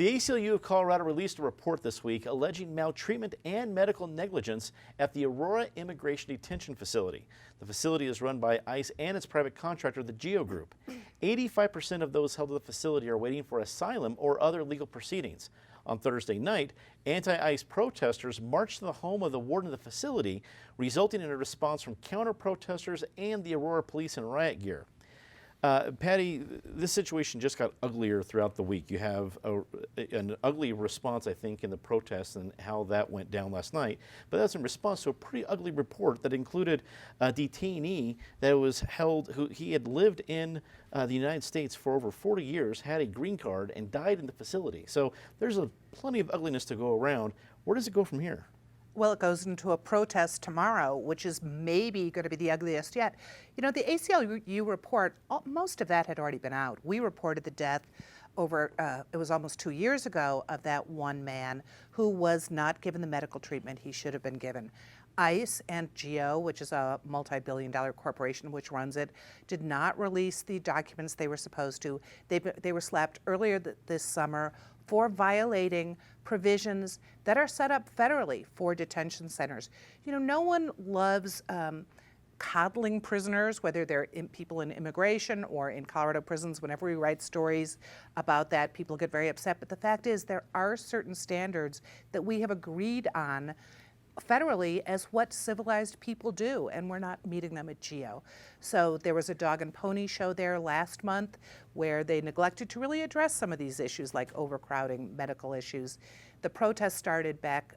The ACLU of Colorado released a report this week alleging maltreatment and medical negligence at the Aurora Immigration Detention Facility. The facility is run by ICE and its private contractor, the GEO Group. 85% of those held at the facility are waiting for asylum or other legal proceedings. On Thursday night, anti-ICE protesters marched to the home of the warden of the facility, resulting in a response from counter-protesters and the Aurora police in riot gear. Patty, this situation just got uglier throughout the week. You have an ugly response, I think, in the protests and how that went down last night. But that's in response to a pretty ugly report that included a detainee that was held, who he had lived in the United States for over 40 years, had a green card, and died in the facility. So there's plenty of ugliness to go around. Where does it go from here? Well, it goes into a protest tomorrow, which is maybe going to be the ugliest yet. You know, the ACLU report, most of that had already been out. We reported the death over, it was almost 2 years ago, of that one man who was not given the medical treatment he should have been given. ICE and GEO, which is a multi-billion-dollar corporation which runs it, did not release the documents they were supposed to. They were slapped earlier this summer for violating provisions that are set up federally for detention centers. You know, no one loves coddling prisoners, whether they're people in immigration or in Colorado prisons. Whenever we write stories about that, people get very upset. But the fact is, there are certain standards that we have agreed on federally as what civilized people do, and we're not meeting them at GEO. So there was a dog and pony show there last month where they neglected to really address some of these issues like overcrowding, medical issues. The protests started back,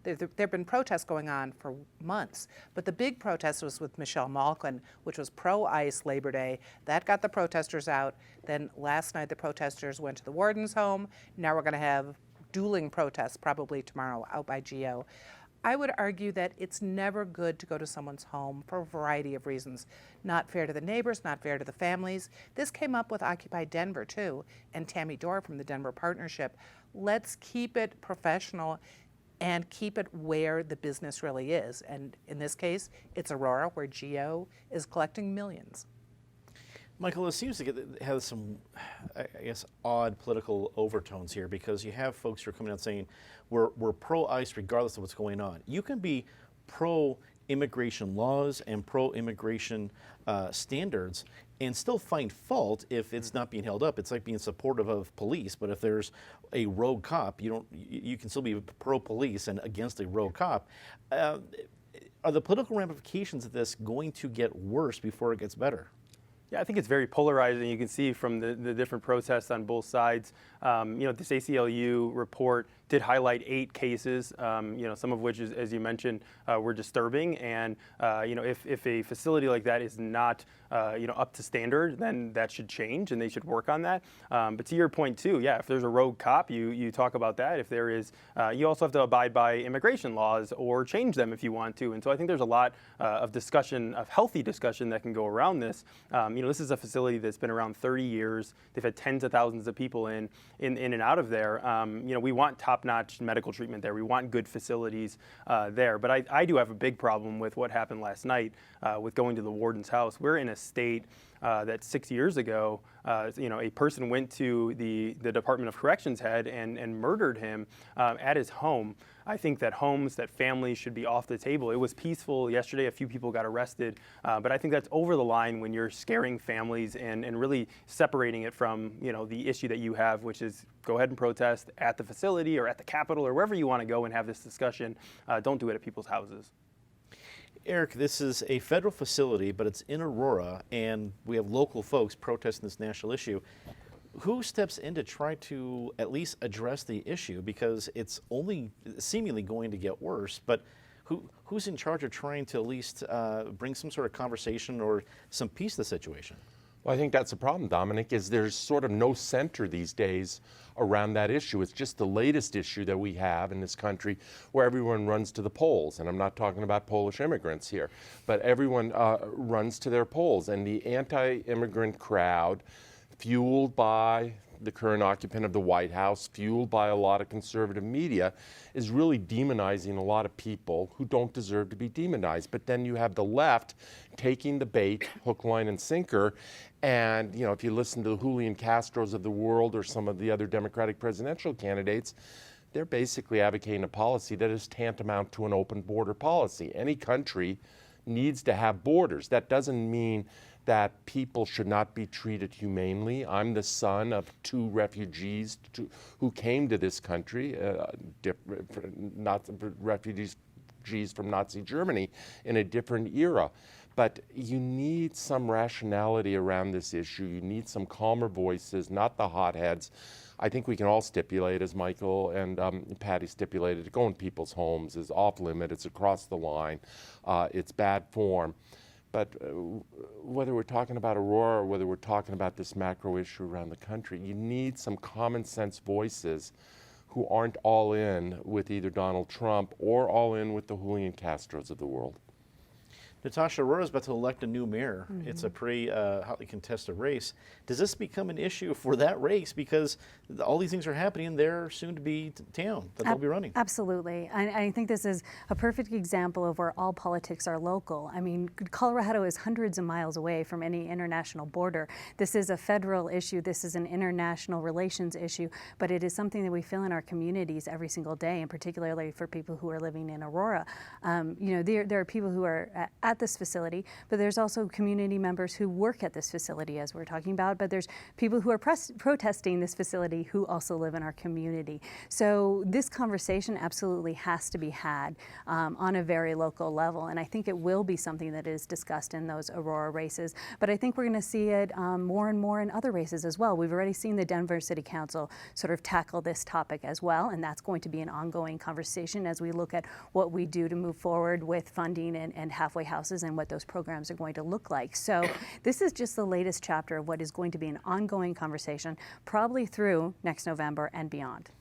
there have been protests going on for months, but the big protest was with Michelle Malkin, which was pro-ICE Labor Day. That got the protesters out. Then last night the protesters went to the warden's home. Now we're gonna have dueling protests probably tomorrow out by GEO. I would argue that it's never good to go to someone's home for a variety of reasons. Not fair to the neighbors, not fair to the families. This came up with Occupy Denver too, and Tammy Dorr from the Denver Partnership. Let's keep it professional and keep it where the business really is. And in this case, it's Aurora, where GEO is collecting millions. Michael, it seems to have some, I guess, odd political overtones here, because you have folks who are coming out saying we're pro-ICE regardless of what's going on. You can be pro-immigration laws and pro-immigration standards and still find fault if it's not being held up. It's like being supportive of police, but if there's a rogue cop, you can still be pro-police and against a rogue cop. Are the political ramifications of this going to get worse before it gets better? Yeah, I think it's very polarizing. You can see from the different protests on both sides. You know, this ACLU report did highlight 8 cases, you know, some of which, as you mentioned, were disturbing. And, you know, if a facility like that is not, you know, up to standard, then that should change and they should work on that. But to your point too, yeah, if there's a rogue cop, you talk about that. If there is, you also have to abide by immigration laws or change them if you want to. And so I think there's a lot of discussion, of healthy discussion that can go around this. You know, this is a facility that's been around 30 years. They've had tens of thousands of people in and out of there. You know, we want top-notch medical treatment there. We want good facilities there. But I do have a big problem with what happened last night with going to the warden's house. We're in a state that 6 years ago, you know, a person went to the Department of Corrections head and murdered him at his home. I think that homes, that families should be off the table. It was peaceful yesterday. A few people got arrested, but I think that's over the line when you're scaring families and really separating it from, you know, the issue that you have, which is go ahead and protest at the facility or at the Capitol or wherever you want to go and have this discussion. Don't do it at people's houses. Eric, this is a federal facility, but it's in Aurora, and we have local folks protesting this national issue. Who steps in to try to at least address the issue? Because it's only seemingly going to get worse, but who's in charge of trying to at least bring some sort of conversation or some peace to the situation? Well, I think that's the problem, Dominic, is there's sort of no center these days around that issue. It's just the latest issue that we have in this country where everyone runs to the polls. And I'm not talking about Polish immigrants here, but everyone runs to their polls. And the anti-immigrant crowd, fueled by the current occupant of the White House, fueled by a lot of conservative media, is really demonizing a lot of people who don't deserve to be demonized. But then you have the left taking the bait, hook, line, and sinker. And, you know, if you listen to the Julian Castros of the world or some of the other Democratic presidential candidates, they're basically advocating a policy that is tantamount to an open border policy. Any country needs to have borders. That doesn't mean that people should not be treated humanely. I'm the son of two refugees who came to this country, refugees from Nazi Germany in a different era. But you need some rationality around this issue. You need some calmer voices, not the hotheads. I think we can all stipulate, as Michael and Patty stipulated, to go in people's homes is off limit, it's across the line, it's bad form. But whether we're talking about Aurora or whether we're talking about this macro issue around the country, you need some common sense voices who aren't all in with either Donald Trump or all in with the Julian Castros of the world. Natasha, Aurora is about to elect a new mayor. It's a pretty hotly contested race. Does this become an issue for that race? Because all these things are happening in their soon-to-be town that they'll be running. Absolutely. I think this is a perfect example of where all politics are local. I mean, Colorado is hundreds of miles away from any international border. This is a federal issue. This is an international relations issue, but it is something that we feel in our communities every single day, and particularly for people who are living in Aurora. You know, there are people who are at this facility, but there's also community members who work at this facility, as we're talking about, but there's people who are protesting this facility who also live in our community. So this conversation absolutely has to be had on a very local level, and I think it will be something that is discussed in those Aurora races, but I think we're going to see it more and more in other races as well. We've already seen the Denver City Council sort of tackle this topic as well, and that's going to be an ongoing conversation as we look at what we do to move forward with funding and halfway houses and what those programs are going to look like. So this is just the latest chapter of what is going to be an ongoing conversation, probably through next November and beyond.